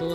2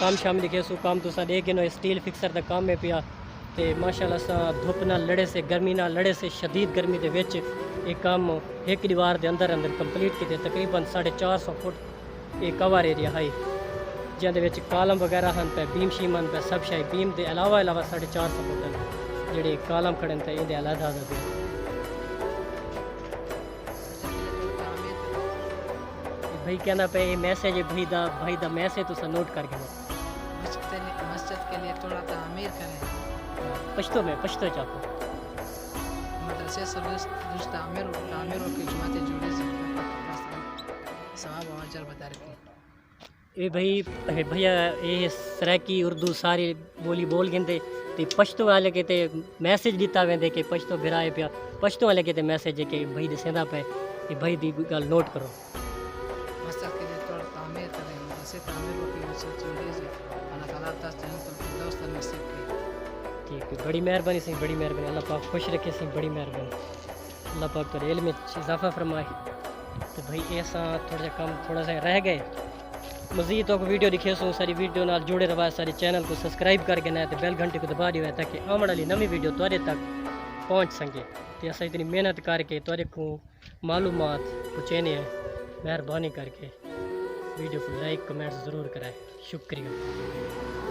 काम शाम दिखे सो काम तुसा देखे नो स्टील फिक्सर दा काम में पिया ते माशाल्लाह सा धुप ना लड़े से गर्मी ना लड़े से शदीद गर्मी दे विच ये काम एक दीवार दे अंदर अंदर कंप्लीट कीते तकरीबन 450 फुट ये कवर एरिया है जिंदे विच कालम वगैरह हैं पे बीम शीम हैं पे सब शाही बीम के अलावा 450 फुट हैं जेडे कालम खड़े हैं इहदे अलहदा दे भाई कहना पे मैसेज भाई दा मैसेज तुसा नोट कर गए मस्जिद के लिए थोड़ा तामीर करें पश्तो में पश्तो चाहतो मदरसे से रुश्त तामीर की जमात जुड़ी से सवाब और अजर बता रखी ये भाई भैया ये सराकी उर्दू सारी बोली बोल गिंदे ते पश्तो वाले के ते मैसेज दिता वेंदे कि पश्तो बिराए पिया पश्तो वाले के ते मैसेज है कि भाई दसेंदा पे कि भाई दी गल नोट करो मस्जिद के लिए थोड़ा तामीर करें मदरसे तामीर की जुड़ी से अल्लाह ताला दोस्त नसीब की ठीक है बड़ी मेहरबानी सी बड़ी मेहरबानी अल्लाह पाक खुश रखे सी बड़ी मेहरबानी अल्लाह पाक तेरे इल्म में इजाफा फरमाए तो भाई ऐसा थोड़ा कम थोड़ा सा रह गए मज़ीद तो वीडियो दिखे सो सारी वीडियो नाल जुड़े रहा सारे चैनल को सब्सक्राइब करके ना तो बेल घंटे को दबा दियो ताकि आने वाली नवी वीडियो तुहारे तक पहुँच सके तो अस इतनी मेहनत करके तुहारे को मालूमात पहुँचाने हैं मेहरबानी करके वीडियो को लाइक कमेंट ज़रूर कराए शुक्रिया।